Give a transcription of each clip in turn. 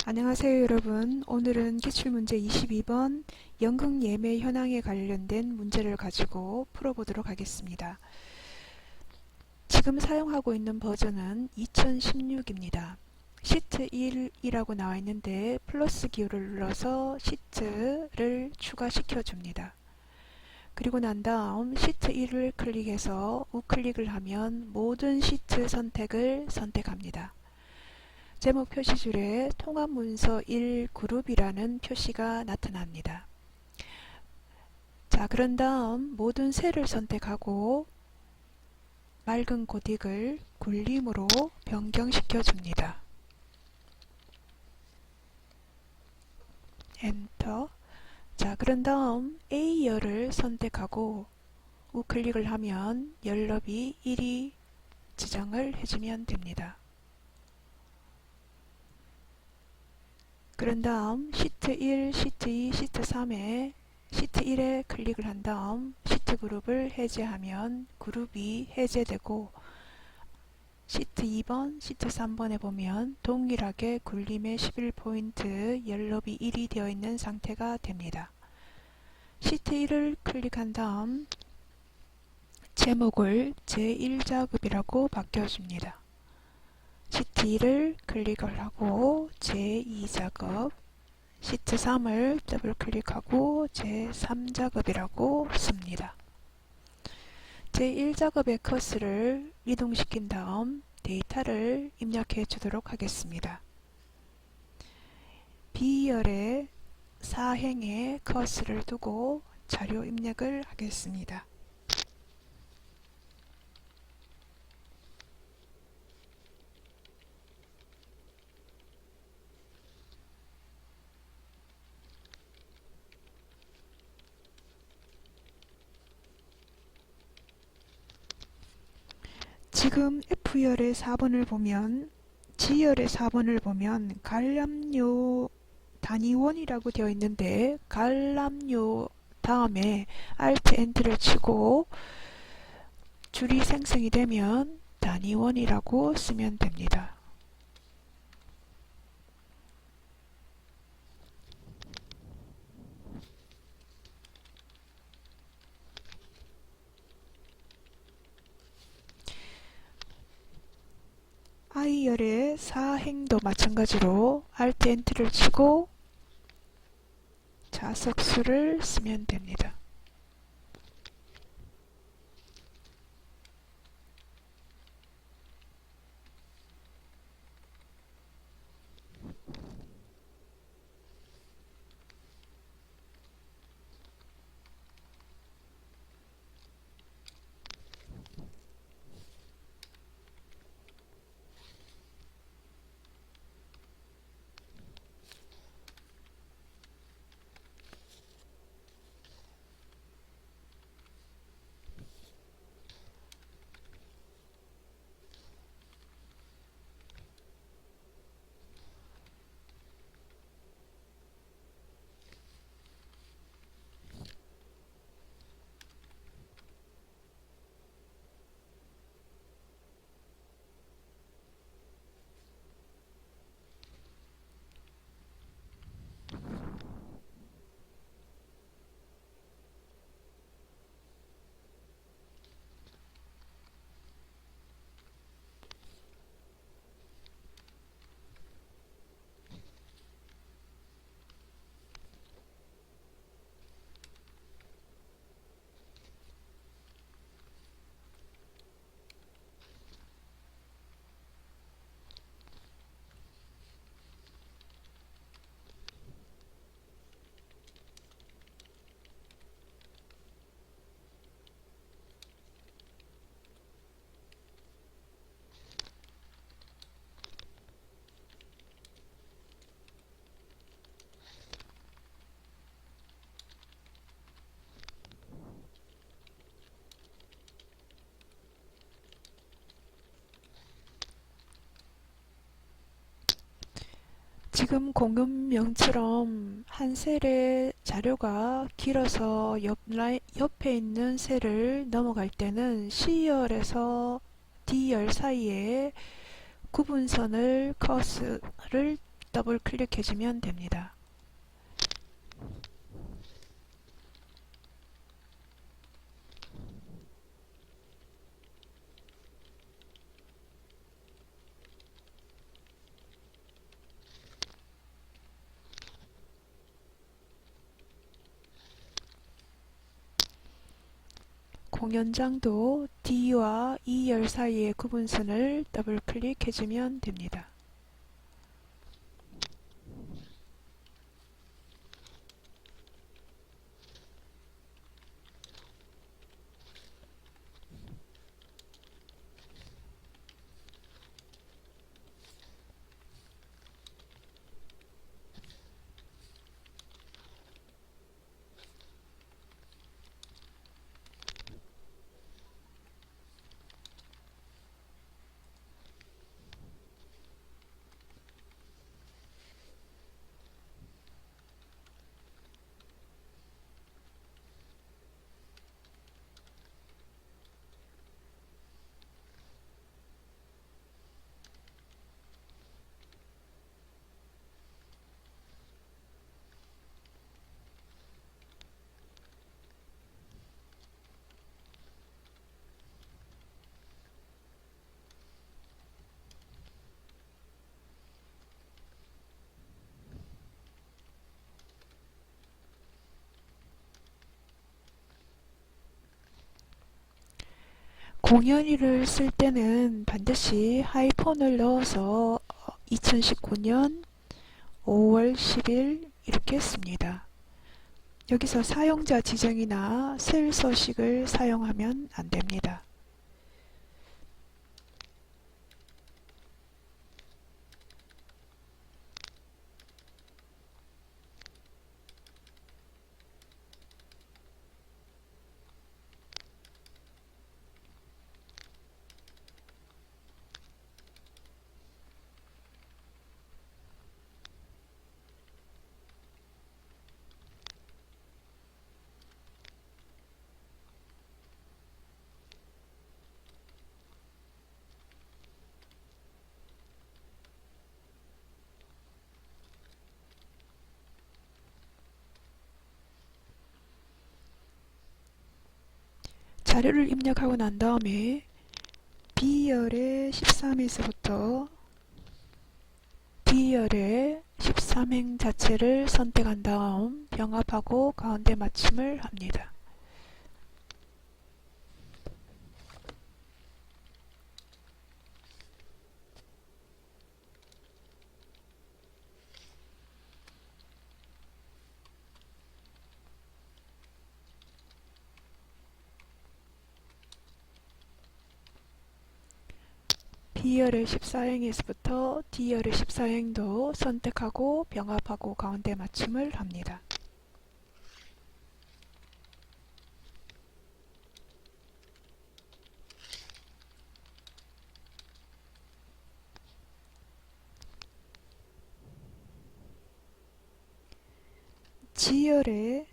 안녕하세요 여러분. 오늘은 기출문제 22번 연극 예매 현황에 관련된 문제를 가지고 풀어보도록 하겠습니다. 지금 사용하고 있는 버전은 2016입니다. 시트 1이라고 나와 있는데 플러스 기호를 눌러서 시트를 추가시켜 줍니다. 그리고 난 다음 시트 1을 클릭해서 우클릭을 하면 모든 시트 선택을 선택합니다. 제목 표시줄에 통합문서 1 그룹이라는 표시가 나타납니다. 자, 그런 다음 모든 셀을 선택하고 맑은 고딕을 굴림으로 변경시켜 줍니다. 엔터. 자, 그런 다음 A열을 선택하고 우클릭을 하면 열너비 1이 지정을 해주면 됩니다. 그런 다음 시트 1, 시트 2, 시트 3에 시트 1에 클릭을 한 다음 시트 그룹을 해제하면 그룹이 해제되고 시트 2번, 시트 3번에 보면 동일하게 굴림의 11포인트, 열너비 1이 되어 있는 상태가 됩니다. 시트 1을 클릭한 다음 제목을 제1작업이라고 바꿔줍니다. 시트 2를 클릭을 하고 제2작업, 시트 3을 더블 클릭하고 제3작업이라고 씁니다. 제1작업의 커스를 이동시킨 다음 데이터를 입력해 주도록 하겠습니다. B열의 사행에 커스를 두고 자료 입력을 하겠습니다. 지금 F열의 4번을 보면 G열의 4번을 보면 관람료 단위원이라고 되어 있는데 관람료 다음에 Alt Enter를 치고 줄이 생성이 되면 단위원이라고 쓰면 됩니다. I열의 사행도 마찬가지로 Alt Enter를 치고 자석수를 쓰면 됩니다. 지금 공급명처럼 한 셀의 자료가 길어서 옆에 있는 셀을 넘어갈 때는 C열에서 D열 사이에 구분선을 커스를 더블 클릭해주면 됩니다. 공연장도 D와 E열 사이의 구분선을 더블 클릭해주면 됩니다. 공연일을 쓸 때는 반드시 하이폰을 넣어서 2019년 5월 10일 이렇게 씁니다. 여기서 사용자 지정이나 셀 서식을 사용하면 안됩니다. 자료를 입력하고 난 다음에 B열의 13에서부터 D열의 13행 자체를 선택한 다음 병합하고 가운데 맞춤을 합니다. B열의 14행에서부터 D열의 14행도 선택하고 병합하고 가운데 맞춤을 합니다. G열의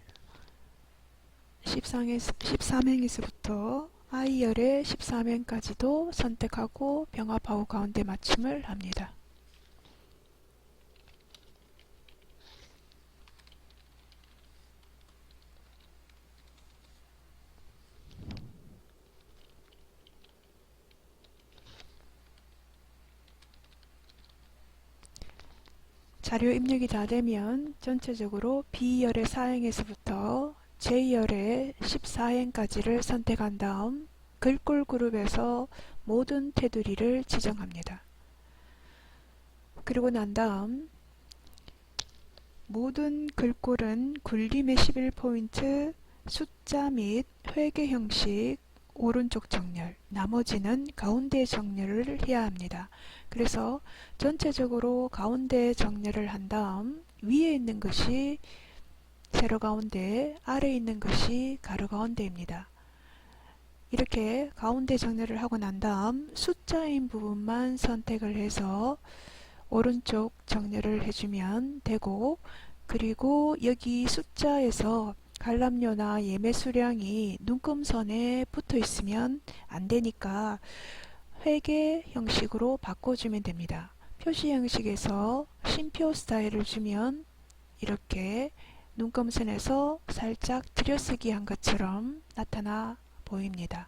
13행에서부터 I열의 13행까지도 선택하고 병합하고 가운데 맞춤을 합니다. 자료 입력이 다 되면 전체적으로 B열의 4행에서부터 J열의 14행까지를 선택한 다음 글꼴 그룹에서 모든 테두리를 지정합니다. 그리고 난 다음 모든 글꼴은 굴림의 11포인트, 숫자 및 회계 형식, 오른쪽 정렬, 나머지는 가운데 정렬을 해야 합니다. 그래서 전체적으로 가운데 정렬을 한 다음 위에 있는 것이 세로 가운데, 아래에 있는 것이 가로 가운데입니다. 이렇게 가운데 정렬을 하고 난 다음 숫자인 부분만 선택을 해서 오른쪽 정렬을 해주면 되고, 그리고 여기 숫자에서 관람료나 예매 수량이 눈금선에 붙어 있으면 안 되니까 회계 형식으로 바꿔주면 됩니다. 표시 형식에서 쉼표 스타일을 주면 이렇게 눈금선에서 살짝 들여쓰기 한 것처럼 나타나 보입니다.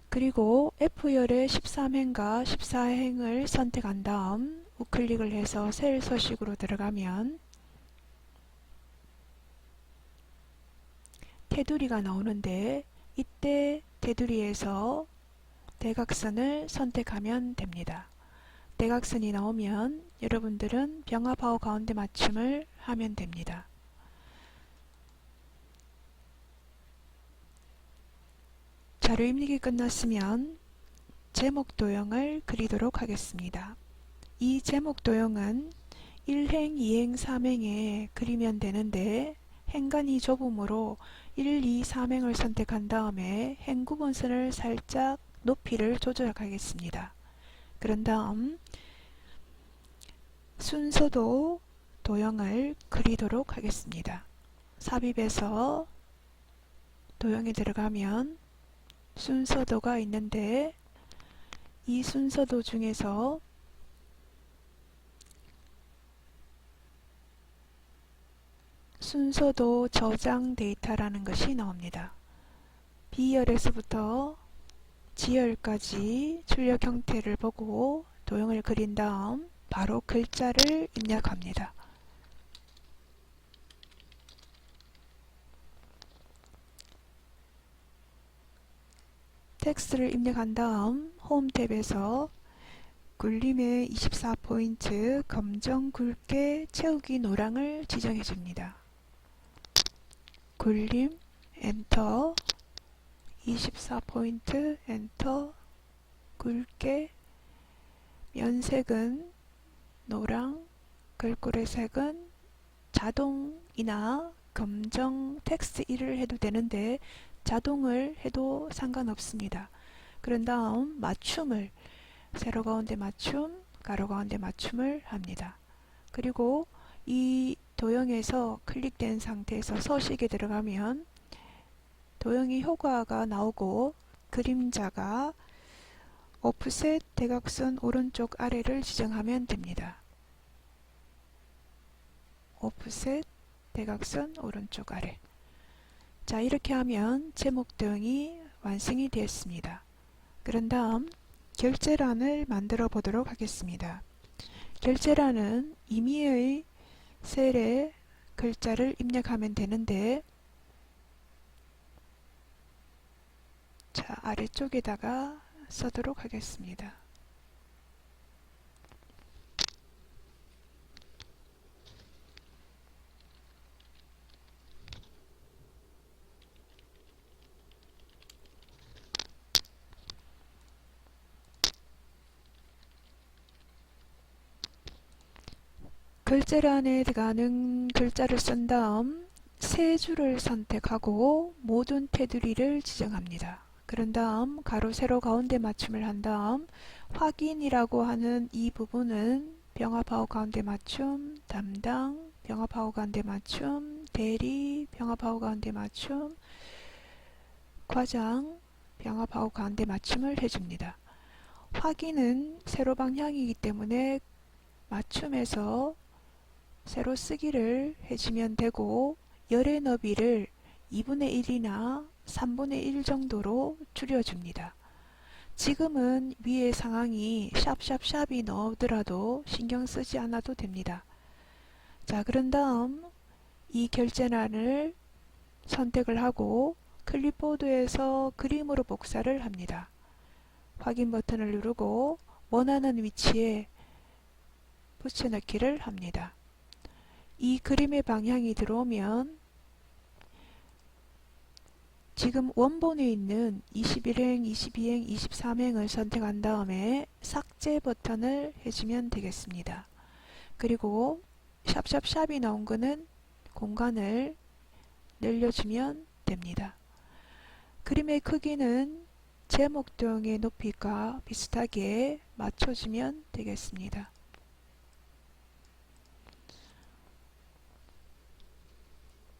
그리고 F열의 13행과 14행을 선택한 다음 우클릭을 해서 셀 서식으로 들어가면 테두리가 나오는데 이때 테두리에서 대각선을 선택하면 됩니다. 대각선이 나오면 여러분들은 병합하고 가운데 맞춤을 하면 됩니다. 자료 입력이 끝났으면 제목 도형을 그리도록 하겠습니다. 이 제목 도형은 1행, 2행, 3행에 그리면 되는데 행간이 좁으므로 1, 2, 3행을 선택한 다음에 행 구분선을 살짝 높이를 조절하겠습니다. 그런 다음 순서도 도형을 그리도록 하겠습니다. 삽입에서 도형에 들어가면 순서도가 있는데 이 순서도 중에서 순서도 저장 데이터라는 것이 나옵니다. B열에서부터 G열까지 출력 형태를 보고 도형을 그린 다음 바로 글자를 입력합니다. 텍스트를 입력한 다음 홈 탭에서 굴림의 24포인트 검정 굵게 채우기 노랑을 지정해 줍니다. 굴림 엔터 24포인트 엔터 굵게 면색은 노랑 글꼴의 색은 자동이나 검정 텍스트 1을 해도 되는데 자동을 해도 상관없습니다. 그런 다음 맞춤을 세로 가운데 맞춤, 가로 가운데 맞춤을 합니다. 그리고 이 도형에서 클릭된 상태에서 서식에 들어가면 도형이 효과가 나오고 그림자가 오프셋 대각선 오른쪽 아래를 지정하면 됩니다. 오프셋 대각선 오른쪽 아래. 자, 이렇게 하면 제목 도형이 완성이 되었습니다. 그런 다음 결제란을 만들어 보도록 하겠습니다. 결제란은 임의의 셀에 글자를 입력하면 되는데 자, 아래쪽에다가 써도록 하겠습니다. 글자란에 들어가는 글자를 쓴 다음 세 줄을 선택하고 모든 테두리를 지정합니다. 그런 다음 가로 세로 가운데 맞춤을 한 다음 확인이라고 하는 이 부분은 병합하고 가운데 맞춤, 담당, 병합하고 가운데 맞춤, 대리, 병합하고 가운데 맞춤, 과장, 병합하고 가운데 맞춤을 해줍니다. 확인은 세로 방향이기 때문에 맞춤에서 세로 쓰기를 해주면 되고 열의 너비를 2분의 1이나 3분의 1 정도로 줄여줍니다. 지금은 위의 상황이 샵샵샵이 나오더라도 신경 쓰지 않아도 됩니다. 자, 그런 다음 이 결제란을 선택을 하고 클립보드에서 그림으로 복사를 합니다. 확인 버튼을 누르고 원하는 위치에 붙여넣기를 합니다. 이 그림의 방향이 들어오면 지금 원본에 있는 21행, 22행, 23행을 선택한 다음에 삭제 버튼을 해주면 되겠습니다. 그리고 샵샵샵이 나온 거는 공간을 늘려주면 됩니다. 그림의 크기는 제목 도형의 높이가 비슷하게 맞춰주면 되겠습니다.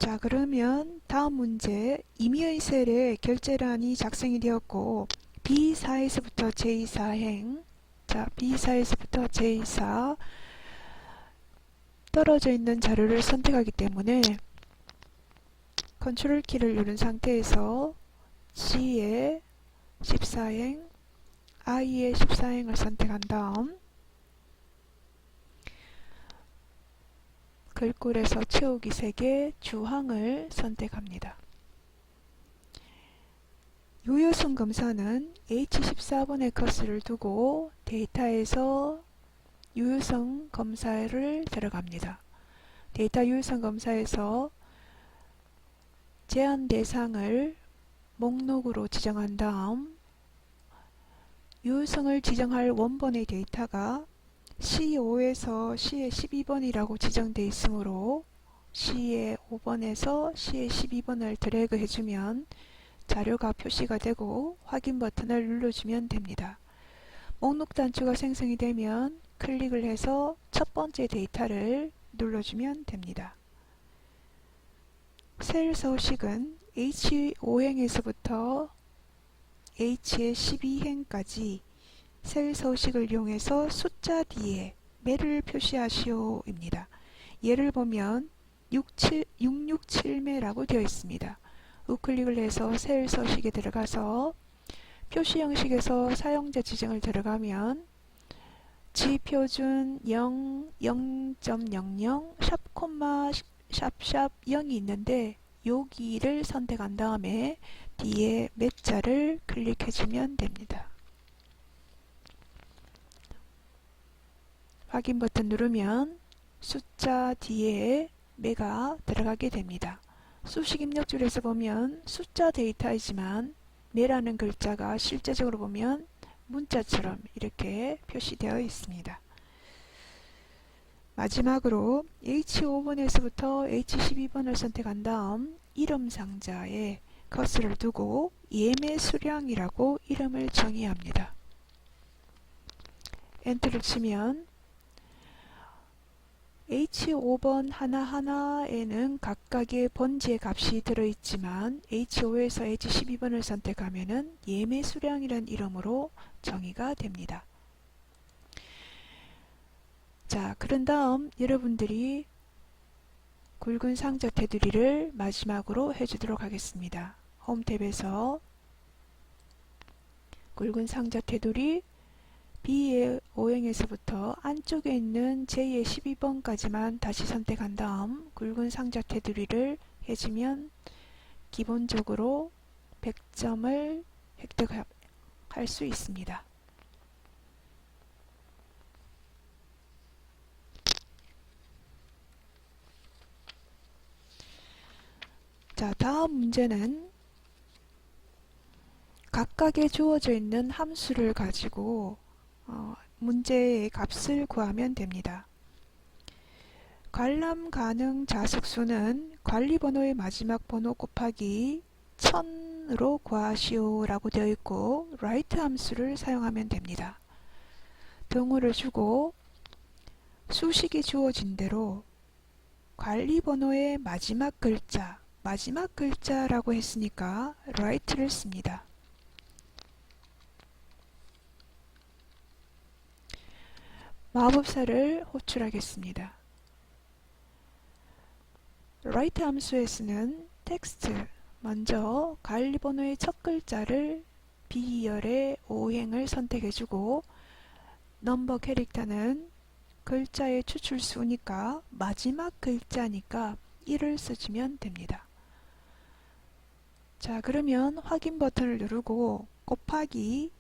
자, 그러면 다음 문제 임의의 셀에 결제란이 작성이 되었고 B4에서부터 J4행 자, B사에서부터 J사 떨어져 있는 자료를 선택하기 때문에 컨트롤 키를 누른 상태에서 G의 14행, I의 14행을 선택한 다음 글꼴에서 채우기 3개, 주항을 선택합니다. 유효성 검사는 H14번의 커서를 두고 데이터에서 유효성 검사를 들어갑니다. 데이터 유효성 검사에서 제한 대상을 목록으로 지정한 다음 유효성을 지정할 원본의 데이터가 C5에서 C의 12번이라고 지정되어 있으므로 C의 5번에서 C의 12번을 드래그 해주면 자료가 표시가 되고 확인 버튼을 눌러주면 됩니다. 목록 단추가 생성이 되면 클릭을 해서 첫 번째 데이터를 눌러주면 됩니다. 셀 서식은 H5행에서부터 H의 12행까지 셀 서식을 이용해서 숫자 뒤에 매를 표시하시오 입니다. 예를 보면 667매라고 되어 있습니다. 우클릭을 해서 셀 서식에 들어가서 표시 형식에서 사용자 지정을 들어가면 지표준 0, 0.00, 샵 콤마 샵샵 0이 있는데 여기를 선택한 다음에 뒤에 몇 자를 클릭해주면 됩니다. 확인 버튼 누르면 숫자 뒤에 매가 들어가게 됩니다. 수식 입력줄에서 보면 숫자 데이터이지만 매라는 글자가 실제적으로 보면 문자처럼 이렇게 표시되어 있습니다. 마지막으로 H5번에서부터 H12번을 선택한 다음 이름 상자에 커서를 두고 예매 수량이라고 이름을 정의합니다. 엔터를 치면 H5번 하나하나에는 각각의 번지의 값이 들어있지만 H5에서 H12번을 선택하면 예매 수량이라는 이름으로 정의가 됩니다. 자, 그런 다음 여러분들이 굵은 상자 테두리를 마지막으로 해주도록 하겠습니다. 홈 탭에서 굵은 상자 테두리 B의 5행에서부터 안쪽에 있는 J의 12번까지만 다시 선택한 다음 굵은 상자 테두리를 해주면 기본적으로 100점을 획득할 수 있습니다. 자, 다음 문제는 각각에 주어져 있는 함수를 가지고 문제의 값을 구하면 됩니다. 관람 가능 자석수는 관리번호의 마지막 번호 곱하기 1000으로 구하시오 라고 되어 있고 write 함수를 사용하면 됩니다. 등호를 주고 수식이 주어진 대로 관리번호의 마지막 글자라고 했으니까 write를 씁니다. 마법사를 호출하겠습니다. write 함수에 쓰는 텍스트, 먼저 관리번호의 첫 글자를 B열의 5행을 선택해주고 넘버 캐릭터는 글자의 추출수니까 마지막 글자니까 1을 써주면 됩니다. 자, 그러면 확인 버튼을 누르고 곱하기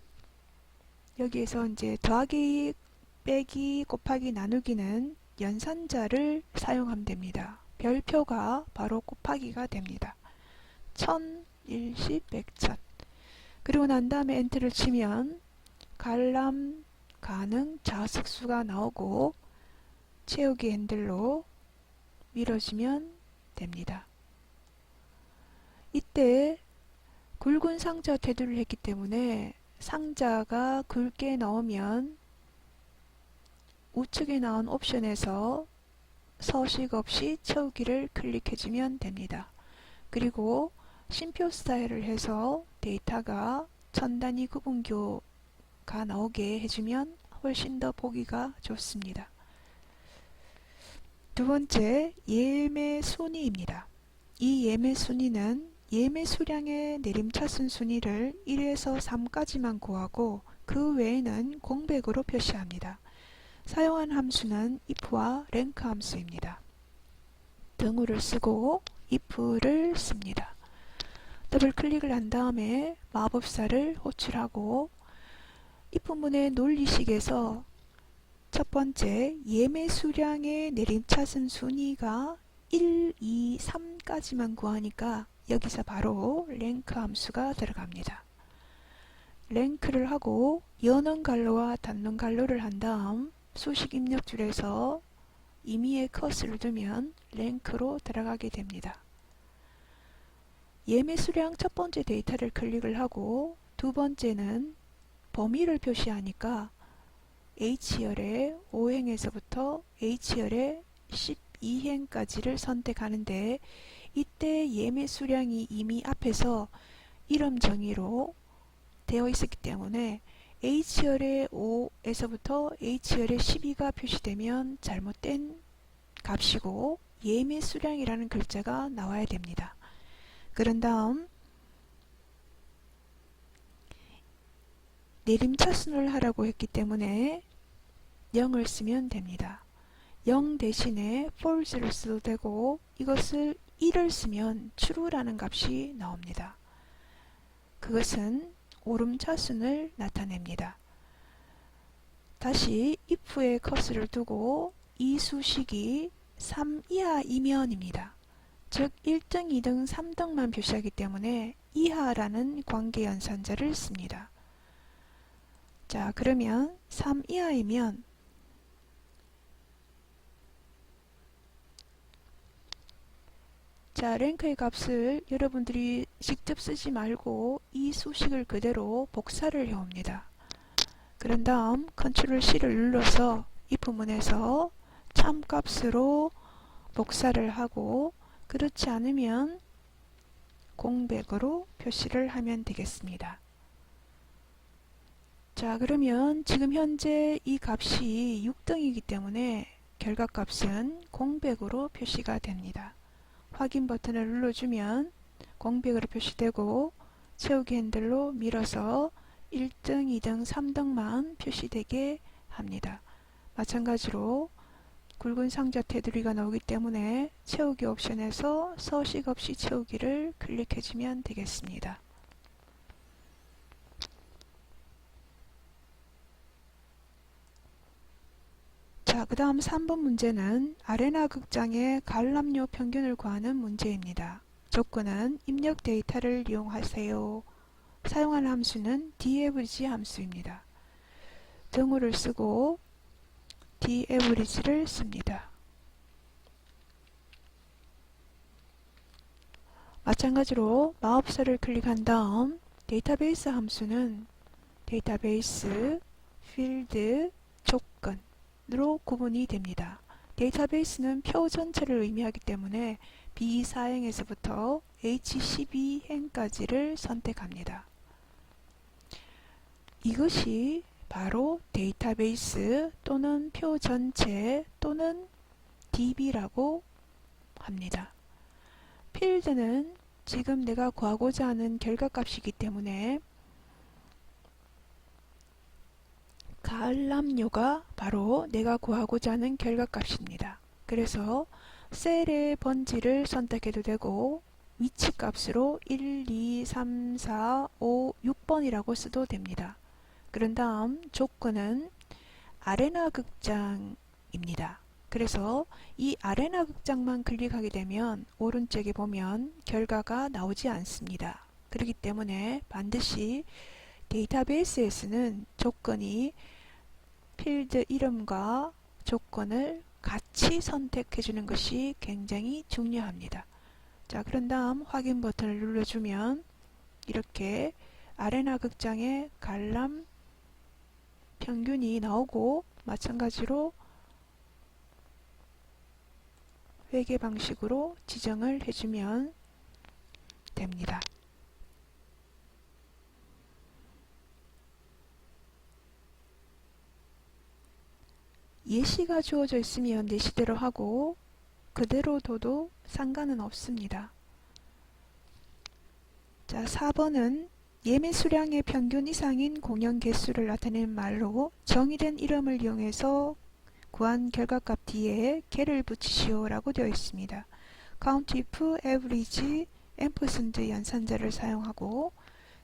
여기에서 이제 더하기 빼기 곱하기 나누기는 연산자를 사용하면 됩니다. 별표가 바로 곱하기가 됩니다. 1000, 10, 100, 1000 그리고 난 다음에 엔터를 치면 관람 가능 자석수가 나오고 채우기 핸들로 밀어주면 됩니다. 이때 굵은 상자 테두리를 했기 때문에 상자가 굵게 나오면 우측에 나온 옵션에서 서식 없이 채우기를 클릭해주면 됩니다. 그리고 심표 스타일을 해서 데이터가 천 단위 구분교가 나오게 해주면 훨씬 더 보기가 좋습니다. 두 번째, 예매 순위입니다. 이 예매 순위는 예매 수량의 내림차순 순위를 1에서 3까지만 구하고 그 외에는 공백으로 표시합니다. 사용한 함수는 if와 랭크 함수입니다. 등호를 쓰고 if를 씁니다. 더블 클릭을 한 다음에 마법사를 호출하고 if문의 논리식에서 첫 번째 예매 수량의 내림차순 순위가 1, 2, 3까지만 구하니까 여기서 바로 랭크 함수가 들어갑니다. 랭크를 하고 여는 갈로와 닫는 갈로를 한 다음 수식 입력줄에서 임의의 컷을 두면 랭크로 들어가게 됩니다. 예매 수량 첫 번째 데이터를 클릭을 하고 두 번째는 범위를 표시하니까 H열의 5행에서부터 H열의 12행까지를 선택하는데 이때 예매 수량이 이미 앞에서 이름 정의로 되어 있었기 때문에 H열의 5에서부터 H열의 12가 표시되면 잘못된 값이고 예매 수량이라는 글자가 나와야 됩니다. 그런 다음 내림차순을 하라고 했기 때문에 0을 쓰면 됩니다. 0 대신에 false를 써도 되고 이것을 1을 쓰면 true라는 값이 나옵니다. 그것은 오름차순을 나타냅니다. 다시 if에 커서를 두고 이 수식이 3 이하이면입니다. 즉 1등, 2등, 3등만 표시하기 때문에 이하라는 관계연산자를 씁니다. 자, 그러면 3 이하이면 자, 랭크의 값을 여러분들이 직접 쓰지 말고 이 수식을 그대로 복사를 해옵니다. 그런 다음 Ctrl C를 눌러서 if문에서 참값으로 복사를 하고 그렇지 않으면 공백으로 표시를 하면 되겠습니다. 자, 그러면 지금 현재 이 값이 6등이기 때문에 결과값은 공백으로 표시가 됩니다. 확인 버튼을 눌러주면 공백으로 표시되고 채우기 핸들로 밀어서 1등, 2등, 3등만 표시되게 합니다. 마찬가지로 굵은 상자 테두리가 나오기 때문에 채우기 옵션에서 서식 없이 채우기를 클릭해주면 되겠습니다. 자, 그 다음 3번 문제는 아레나 극장의 관람료 평균을 구하는 문제입니다. 조건은 입력 데이터를 이용하세요. 사용하는 함수는 daverage 함수입니다. 등호를 쓰고 daverage를 씁니다. 마찬가지로 마법사를 클릭한 다음 데이터베이스 함수는 데이터베이스, 필드, 조건으로 구분이 됩니다. 데이터베이스는 표 전체를 의미하기 때문에 B4행에서부터 H12행까지를 선택합니다. 이것이 바로 데이터베이스 또는 표 전체 또는 DB라고 합니다. 필드는 지금 내가 구하고자 하는 결과값이기 때문에 관람료가 바로 내가 구하고자 하는 결과값입니다. 그래서 셀의 번지를 선택해도 되고 위치값으로 1, 2, 3, 4, 5, 6번이라고 써도 됩니다. 그런 다음 조건은 아레나 극장입니다. 그래서 이 아레나 극장만 클릭하게 되면 오른쪽에 보면 결과가 나오지 않습니다. 그렇기 때문에 반드시 데이터베이스에서는 조건이 필드 이름과 조건을 같이 선택해 주는 것이 굉장히 중요합니다. 자, 그런 다음 확인 버튼을 눌러주면 이렇게 아레나 극장의 관람 평균이 나오고 마찬가지로 회계 방식으로 지정을 해주면 됩니다. 예시가 주어져 있으면 예시대로 하고 그대로 둬도 상관은 없습니다. 자, 4번은 예매 수량의 평균 이상인 공연 개수를 나타내는 말로 정의된 이름을 이용해서 구한 결과값 뒤에 개를 붙이시오 라고 되어 있습니다. count if, average, ampersand 연산자를 사용하고,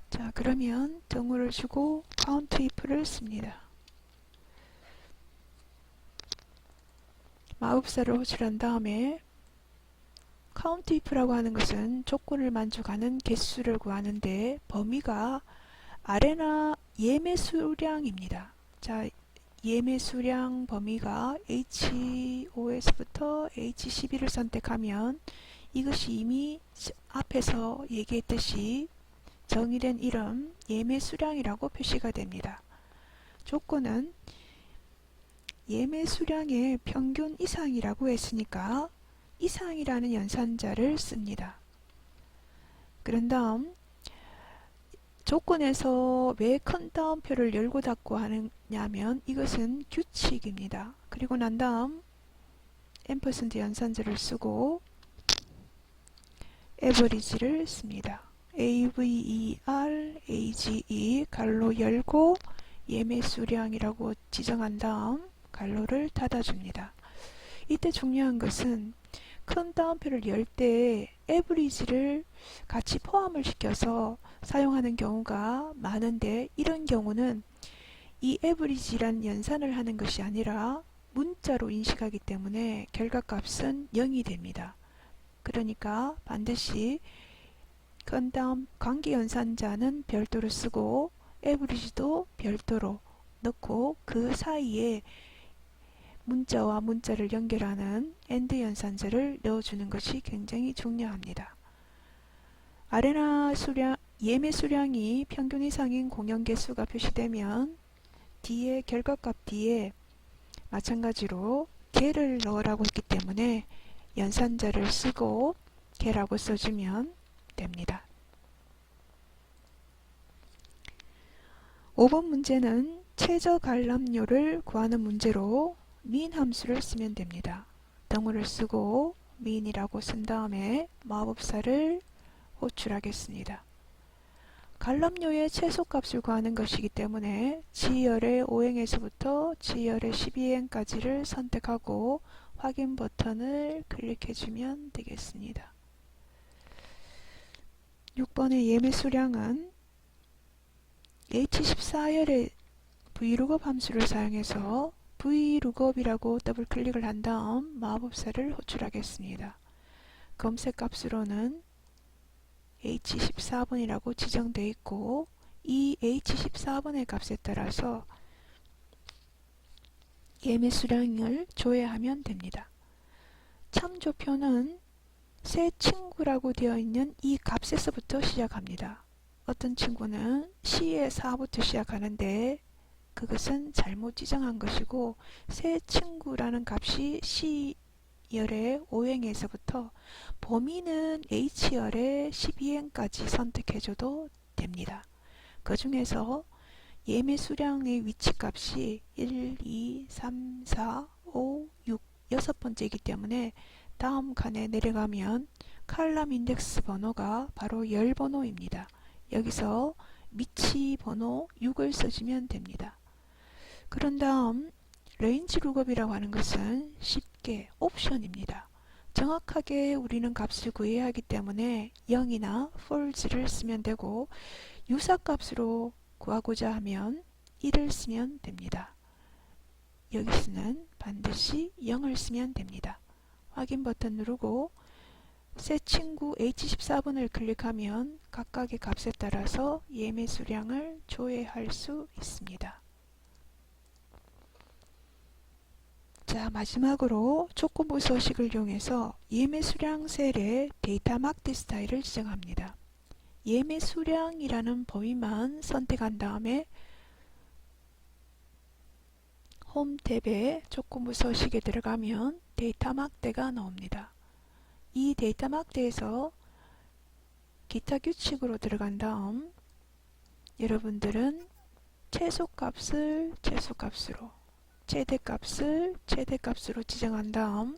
자, 그러면 등호를 주고 count if를 씁니다. 마법사를 호출한 다음에 count if라고 하는 것은 조건을 만족하는 개수를 구하는데 범위가 아래나 예매 수량입니다. 자, 예매 수량 범위가 H5에서부터 H12를 선택하면 이것이 이미 앞에서 얘기했듯이 정의된 이름 예매 수량이라고 표시가 됩니다. 조건은 예매 수량의 평균 이상이라고 했으니까 이상이라는 연산자를 씁니다. 그런 다음 조건에서 왜 큰 따옴표를 열고 닫고 하느냐면 이것은 규칙입니다. 그리고 난 다음 앰퍼센드 연산자를 쓰고 average를 씁니다. average 갈로 열고 예매 수량이라고 지정한 다음 갈로를 닫아줍니다. 이때 중요한 것은 큰 따옴표를 열 때 average를 같이 포함을 시켜서 사용하는 경우가 많은데 이런 경우는 이 average란 연산을 하는 것이 아니라 문자로 인식하기 때문에 결과값은 0이 됩니다. 그러니까 반드시 큰 다음 관계연산자는 별도로 쓰고 average도 별도로 넣고 그 사이에 문자와 문자를 연결하는 AND 연산자를 넣어주는 것이 굉장히 중요합니다. 아레나 수량, 예매 수량이 평균 이상인 공연 개수가 표시되면 뒤에 결과값 뒤에 마찬가지로 개를 넣으라고 했기 때문에 연산자를 쓰고 개라고 써주면 됩니다. 5번 문제는 최저 관람료를 구하는 문제로 min 함수를 쓰면 됩니다. 등호를 쓰고 min이라고 쓴 다음에 마법사를 호출하겠습니다. 관람료의 최소값을 구하는 것이기 때문에 G열의 5행에서부터 G열의 12행까지를 선택하고 확인 버튼을 클릭해주면 되겠습니다. 6번의 예매 수량은 H14열의 VLOOKUP 함수를 사용해서 VLOOKUP이라고 더블 클릭을 한 다음 마법사를 호출하겠습니다. 검색 값으로는 H14번이라고 지정되어 있고 이 H14번의 값에 따라서 예매 수량을 조회하면 됩니다. 참조표는 새 친구라고 되어 있는 이 값에서부터 시작합니다. 어떤 친구는 C의 4부터 시작하는데 그것은 잘못 지정한 것이고 새 친구라는 값이 C열의 5행에서부터 범위는 H열의 12행까지 선택해줘도 됩니다. 그 중에서 예매 수량의 위치 값이 1, 2, 3, 4, 5, 6, 6번째이기 때문에 다음 칸에 내려가면 칼럼 인덱스 번호가 바로 열 번호입니다. 여기서 미치 번호 6을 써주면 됩니다. 그런 다음 레인지 룩업이라고 하는 것은 쉽게 옵션입니다. 정확하게 우리는 값을 구해야 하기 때문에 0이나 false를 쓰면 되고 유사값으로 구하고자 하면 1을 쓰면 됩니다. 여기서는 반드시 0을 쓰면 됩니다. 확인 버튼 누르고 새 친구 H14번을 클릭하면 각각의 값에 따라서 예매 수량을 조회할 수 있습니다. 자, 마지막으로 조건부 서식을 이용해서 예매 수량 셀의 데이터 막대 스타일을 지정합니다. 예매 수량이라는 범위만 선택한 다음에 홈 탭에 조건부 서식에 들어가면 데이터 막대가 나옵니다. 이 데이터 막대에서 기타 규칙으로 들어간 다음 여러분들은 최소값을 최소값으로 최대값으로 지정한 다음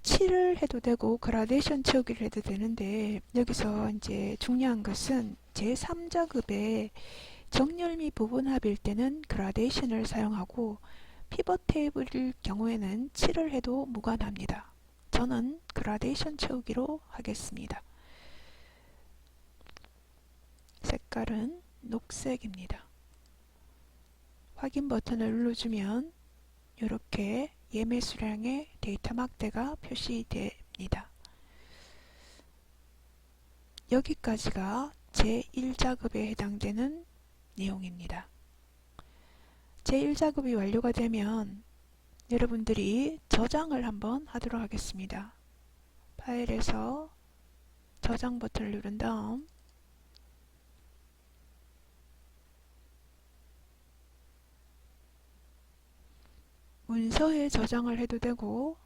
7을 해도 되고 그라데이션 채우기를 해도 되는데, 여기서 이제 중요한 것은 제3자급의 정렬 및 부분합일 때는 그라데이션을 사용하고 피벗 테이블일 경우에는 7을 해도 무관합니다. 저는 그라데이션 채우기로 하겠습니다. 색깔은 녹색입니다. 확인 버튼을 눌러주면 이렇게 예매 수량의 데이터 막대가 표시됩니다. 여기까지가 제1작업에 해당되는 내용입니다. 제1작업이 완료가 되면 여러분들이 저장을 한번 하도록 하겠습니다. 파일에서 저장 버튼을 누른 다음 문서에 저장을 해도 되고,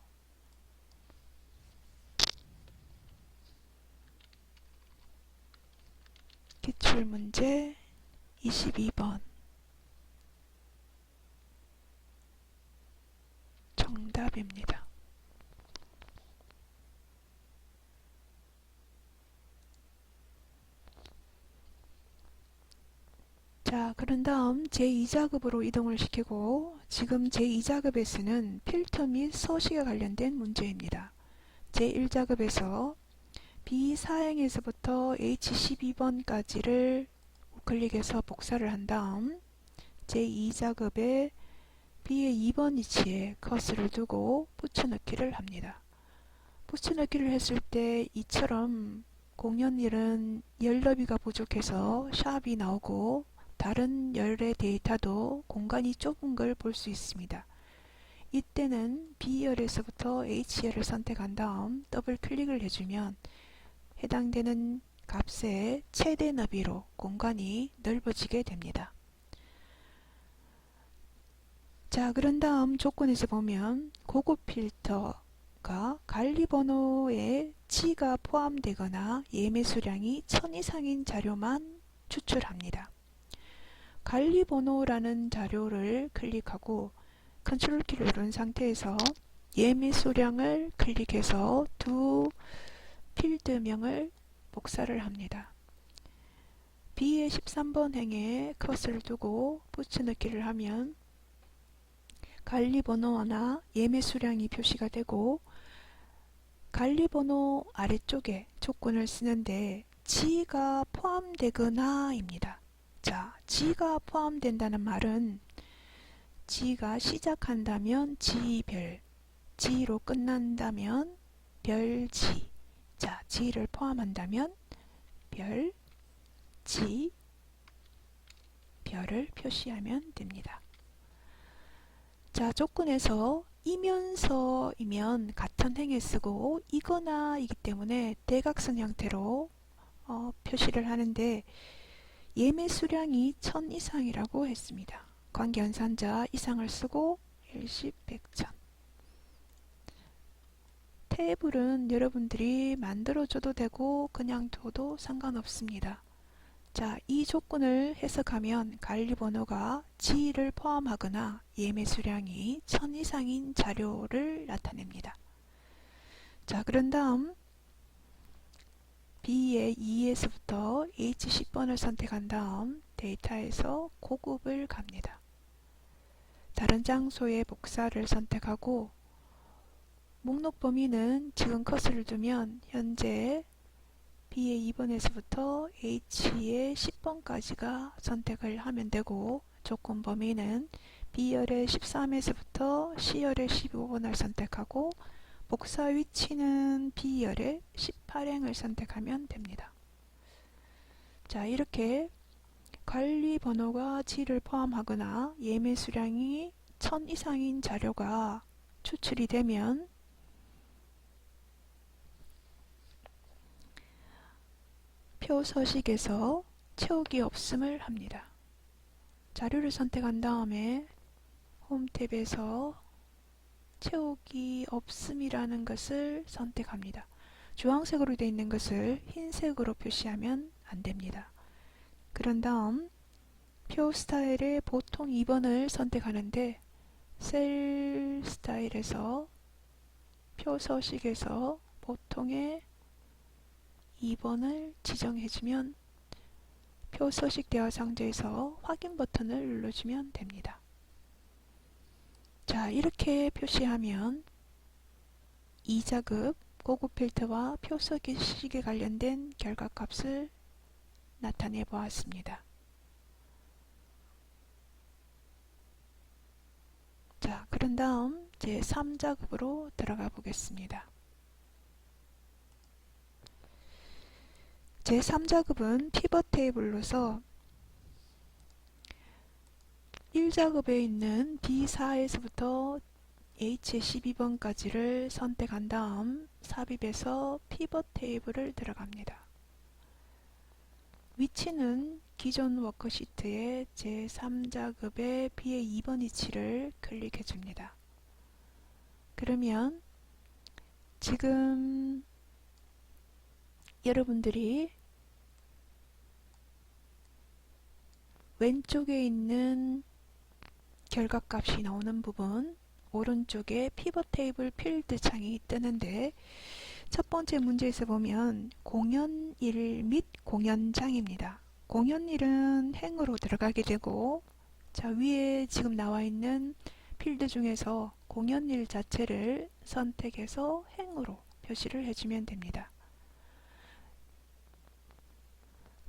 기출문제 22번 정답입니다. 자, 그런 다음 제2작업으로 이동을 시키고, 지금 제2작업에서는 필터 및 서식에 관련된 문제입니다. 제1작업에서 B4행에서부터 H12번까지를 우클릭해서 복사를 한 다음 제2작업에 B의 2번 위치에 커서를 두고 붙여넣기를 합니다. 붙여넣기를 했을 때 이처럼 공연일은 열 너비가 부족해서 샵이 나오고 다른 열의 데이터도 공간이 좁은 걸 볼 수 있습니다. 이때는 B열에서부터 H열을 선택한 다음 더블 클릭을 해주면 해당되는 값의 최대 너비로 공간이 넓어지게 됩니다. 자, 그런 다음 조건에서 보면 고급 필터가 관리 번호에 G가 포함되거나 예매 수량이 1000 이상인 자료만 추출합니다. 관리 번호라는 자료를 클릭하고 컨트롤 키를 누른 상태에서 예매 수량을 클릭해서 두 필드명을 복사를 합니다. B의 13번 행에 커서를 두고 붙여넣기를 하면 관리번호나 예매 수량이 표시가 되고, 관리번호 아래쪽에 조건을 쓰는데 G가 포함되거나 입니다. 자, G가 포함된다는 말은 G가 시작한다면 G별, G로 끝난다면 별G, 자, G를 포함한다면 별, G, 별을 표시하면 됩니다. 자, 조건에서 이면서이면 같은 행에 쓰고 이거나 이기 때문에 대각선 형태로 표시를 하는데, 예매 수량이 1000 이상이라고 했습니다. 관계연산자 이상을 쓰고 일십, 백천. 테이블은 여러분들이 만들어줘도 되고 그냥 둬도 상관없습니다. 자, 이 조건을 해석하면 관리번호가 G를 포함하거나 예매 수량이 1000 이상인 자료를 나타냅니다. 자, 그런 다음 B의 2에서부터 H10번을 선택한 다음 데이터에서 고급을 갑니다. 다른 장소에 복사를 선택하고 목록 범위는 지금 커서를 두면 현재 B의 2번에서부터 H의 10번까지가 선택을 하면 되고, 조건 범위는 B열의 13에서부터 C열의 15번을 선택하고 복사 위치는 B열의 18행을 선택하면 됩니다. 자, 이렇게 관리 번호가 G를 포함하거나 예매 수량이 1000 이상인 자료가 추출이 되면 표 서식에서 채우기 없음을 합니다. 자료를 선택한 다음에 홈 탭에서 채우기 없음이라는 것을 선택합니다. 주황색으로 되어 있는 것을 흰색으로 표시하면 안됩니다. 그런 다음 표 스타일의 보통 2번을 선택하는데 셀 스타일에서 표 서식에서 보통의 2번을 지정해주면 표 서식 대화 상자에서 확인 버튼을 눌러주면 됩니다. 자, 이렇게 표시하면 2자급 고급 필터와 표 서식에 관련된 결과값을 나타내 보았습니다. 자, 그런 다음 제 3자급으로 들어가 보겠습니다. 제 3자급은 피벗 테이블로서 1자급에 있는 D4에서부터 H12번까지를 선택한 다음 삽입해서 피벗 테이블을 들어갑니다. 위치는 기존 워크시트의 제3자급의 B의 2번 위치를 클릭해 줍니다. 그러면 지금 여러분들이 왼쪽에 있는 결과값이 나오는 부분, 오른쪽에 피벗 테이블 필드 창이 뜨는데 첫 번째 문제에서 보면 공연일 및 공연장입니다. 공연일은 행으로 들어가게 되고, 자, 위에 지금 나와 있는 필드 중에서 공연일 자체를 선택해서 행으로 표시를 해주면 됩니다.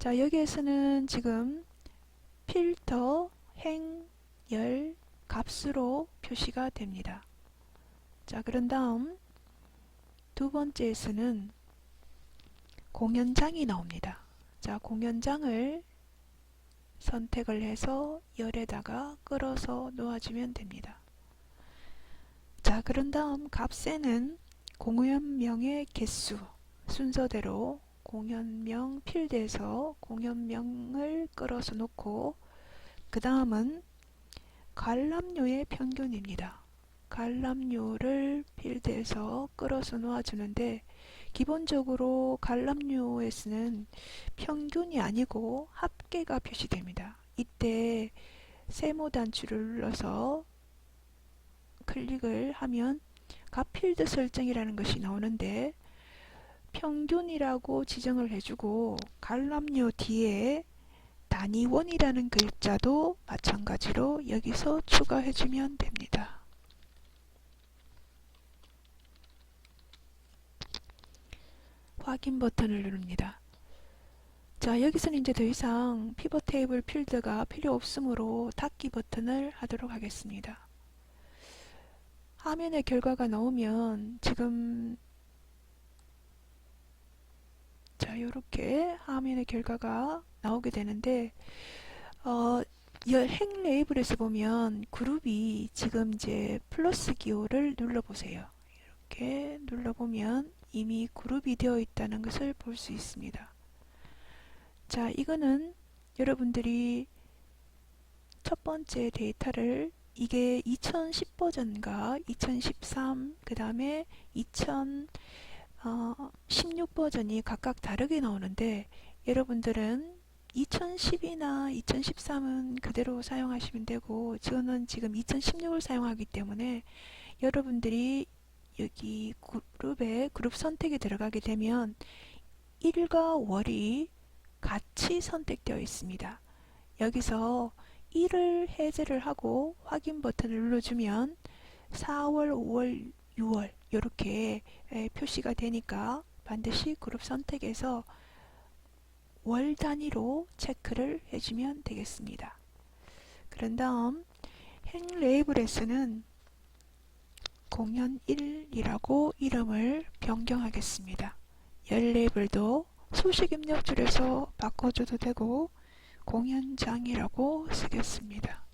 자, 여기에서는 지금 필터, 행, 열, 값으로 표시가 됩니다. 자, 그런 다음 두 번째에서는 공연장이 나옵니다. 자, 공연장을 선택을 해서 열에다가 끌어서 놓아주면 됩니다. 자, 그런 다음 값에는 공연명의 개수 순서대로 공연명 필드에서 공연명을 끌어서 놓고, 그 다음은 관람료의 평균입니다. 관람료를 필드에서 끌어서 놓아주는데, 기본적으로 관람료에서는 평균이 아니고 합계가 표시됩니다. 이때 세모 단추를 눌러서 클릭을 하면 값 필드 설정이라는 것이 나오는데, 평균이라고 지정을 해주고 관람료 뒤에 단위원이라는 글자도 마찬가지로 여기서 추가해주면 됩니다. 확인 버튼을 누릅니다. 자, 여기서는 이제 더 이상 피벗 테이블 필드가 필요 없으므로 닫기 버튼을 하도록 하겠습니다. 화면에 결과가 나오면 지금 자, 이렇게 화면에 결과가 나오게 되는데, 행 레이블에서 보면 그룹이 지금 이제 플러스 기호를 눌러보세요. 이렇게 눌러보면 이미 그룹이 되어 있다는 것을 볼 수 있습니다. 자, 이거는 여러분들이 첫 번째 데이터를, 이게 2010 버전과 2013, 그 다음에 2016 버전이 각각 다르게 나오는데, 여러분들은 2010이나 2013은 그대로 사용하시면 되고, 저는 지금 2016을 사용하기 때문에 여러분들이 여기 그룹에 그룹 선택에 들어가게 되면 일과 월이 같이 선택되어 있습니다. 여기서 1을 해제를 하고 확인 버튼을 눌러주면 4월, 5월, 6월 이렇게 표시가 되니까 반드시 그룹 선택에서 월 단위로 체크를 해주면 되겠습니다. 그런 다음 행 레이블에서는 공연 1이라고 이름을 변경하겠습니다. 열 레이블도 수식 입력줄에서 바꿔줘도 되고 공연장이라고 쓰겠습니다.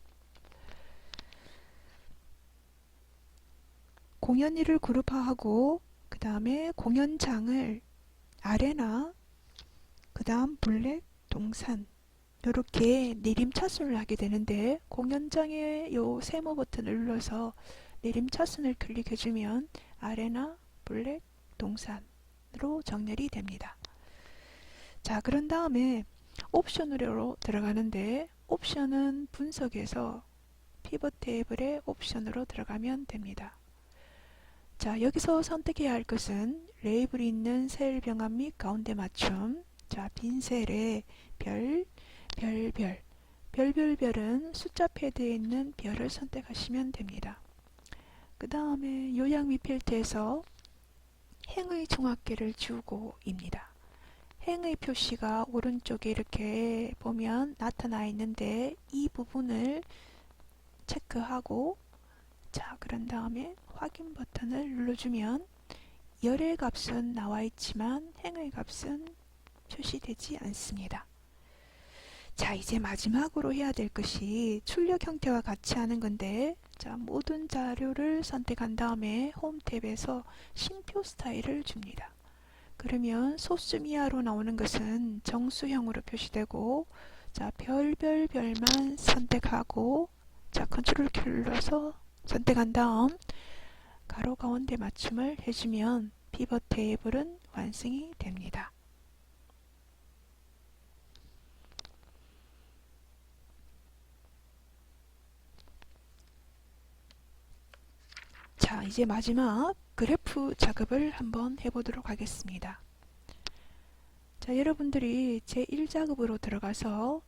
공연 1을 그룹화하고 그 다음에 공연장을 아레나, 그 다음 블랙, 동산 이렇게 내림차순을 하게 되는데, 공연장의 요 세모 버튼을 눌러서 내림차순을 클릭해주면 아레나, 블랙, 동산으로 정렬이 됩니다. 자, 그런 다음에 옵션으로 들어가는데, 옵션은 분석에서 피벗 테이블의 옵션으로 들어가면 됩니다. 자, 여기서 선택해야 할 것은 레이블이 있는 셀 병합 및 가운데 맞춤. 자, 빈 셀에 별, 별은 숫자 패드에 있는 별을 선택하시면 됩니다. 그 다음에 요약 및 필터에서 행의 중합계를 주고입니다. 행의 표시가 오른쪽에 이렇게 보면 나타나 있는데 이 부분을 체크하고, 자, 그런 다음에 확인 버튼을 눌러주면 열의 값은 나와 있지만 행의 값은 표시되지 않습니다. 자, 이제 마지막으로 해야 될 것이 출력 형태와 같이 하는 건데, 자, 모든 자료를 선택한 다음에 홈 탭에서 쉼표 스타일을 줍니다. 그러면 소수 이하로 나오는 것은 정수형으로 표시되고, 자, 별만 선택하고, 자, 컨트롤 키를 눌러서 선택한 다음 가로 가운데 맞춤을 해주면 피벗 테이블은 완성이 됩니다. 자, 이제 마지막 그래프 작업을 한번 해보도록 하겠습니다. 자, 여러분들이 제1작업으로 들어가서